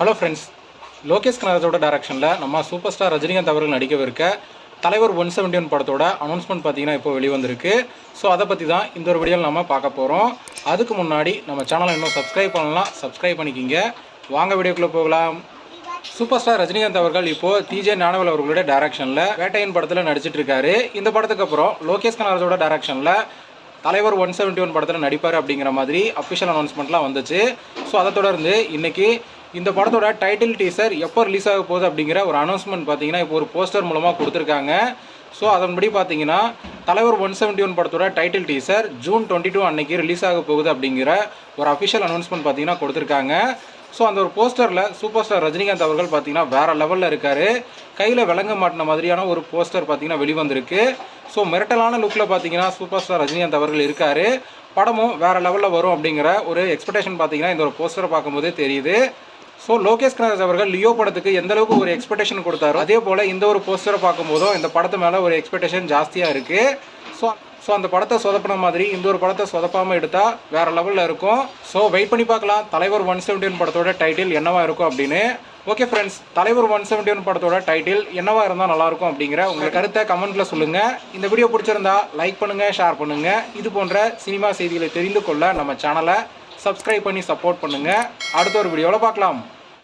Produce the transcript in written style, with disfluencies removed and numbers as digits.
Hello friends, Lokesh கனகராஜோட டைரக்ஷனில் நம்ம super star Rajinikanth அவர்கள் நடிக்கவிருக்க தலைவர் 171 படத்தோட அனௌன்ஸ்மெண்ட் பார்த்தீங்கன்னா இப்போ வெளிவந்திருக்கு. ஸோ அதை பற்றி தான் இந்த ஒரு வீடியோவில் நம்ம பார்க்க போகிறோம். அதுக்கு முன்னாடி நம்ம சேனலை இன்னும் சப்ஸ்கிரைப் பண்ணலாம், சப்ஸ்கிரைப் பண்ணிக்கிங்க. வாங்க வீடியோக்குள்ளே போகலாம். சூப்பர் ஸ்டார் ரஜினிகாந்த் அவர்கள் இப்போது டிஜே ஞானவேல் அவர்களுடைய டைரக்ஷனில் வேட்டையன் படத்தில் நடிச்சிட்டு இருக்காரு. இந்த படத்துக்கு அப்புறம் லோகேஷ் கனகராஜோட டைரக்ஷனில் தலைவர் 171 படத்தில் நடிப்பார் அப்படிங்கிற மாதிரி அஃபிஷியல் அனௌன்ஸ்மெண்ட்லாம் வந்துச்சு. ஸோ அதை தொடர்ந்து இன்றைக்கி இந்த படத்தோட டைட்டில் டீசர் எப்போ ரிலீஸ் ஆக போகுது அப்படிங்கிற ஒரு அனௌன்ஸ்மெண்ட் பார்த்தீங்கன்னா இப்போ ஒரு போஸ்டர் மூலமாக கொடுத்துருக்காங்க. ஸோ அதன்படி பார்த்தீங்கன்னா தலைவர் 171 படத்தோட டைட்டில் டீசர் ஜூன் 22 அன்னைக்கு ரிலீஸ் ஆக போகுது அப்படிங்கிற ஒரு அஃபிஷியல் அனௌன்ஸ்மெண்ட் பார்த்தீங்கன்னா கொடுத்துருக்காங்க. ஸோ அந்த ஒரு போஸ்டரில் சூப்பர் ஸ்டார் ரஜினிகாந்த் அவர்கள் பார்த்தீங்கன்னா வேறு லெவலில் இருக்கார். கையில் விளங்க மாட்டின மாதிரியான ஒரு போஸ்டர் பார்த்தீங்கன்னா வெளிவந்திருக்கு. ஸோ மிரட்டலான லுக்கில் பார்த்தீங்கன்னா சூப்பர் ஸ்டார் ரஜினிகாந்த் அவர்கள் இருக்கார். படமும் வேறு லெவலில் வரும் அப்படிங்கிற ஒரு எக்ஸ்பெக்டேஷன் பார்த்தீங்கன்னா இந்த ஒரு போஸ்டரை பார்க்கும்போதே தெரியுது. ஸோ லோகேஷ் கனகராஜ் அவர்கள் லியோ படத்துக்கு எந்த அளவுக்கு ஒரு எக்ஸ்பெக்டேஷன் கொடுத்தாரோ அதே போல் இந்த ஒரு போஸ்டரை பார்க்கும்போதும் இந்த படத்து மேலே ஒரு எக்ஸ்பெக்டேஷன் ஜாஸ்தியாக இருக்குது. ஸோ அந்த படத்தை சொதப்பின மாதிரி இந்த ஒரு படத்தை சொதப்பாமல் எடுத்தால் வேறு லெவலில் இருக்கும். ஸோ வெயிட் பண்ணி பார்க்கலாம் தலைவர் 171 படத்தோட டைட்டில் என்னவா இருக்கும் அப்படின்னு. ஓகே ஃப்ரெண்ட்ஸ், தலைவர் 171 படத்தோட டைட்டில் என்னவா இருந்தால் நல்லாயிருக்கும் அப்படிங்கிற உங்கள் கருத்தை கமெண்ட்டில் சொல்லுங்கள். இந்த வீடியோ பிடிச்சிருந்தா லைக் பண்ணுங்கள், ஷேர் பண்ணுங்கள். இது போன்ற சினிமா செய்திகளை தெரிந்து கொள்ள நம்ம சேனலை சப்ஸ்கிரைப் பண்ணி சப்போர்ட் பண்ணுங்கள். அடுத்த ஒரு வீடியோவில் பார்க்கலாம்.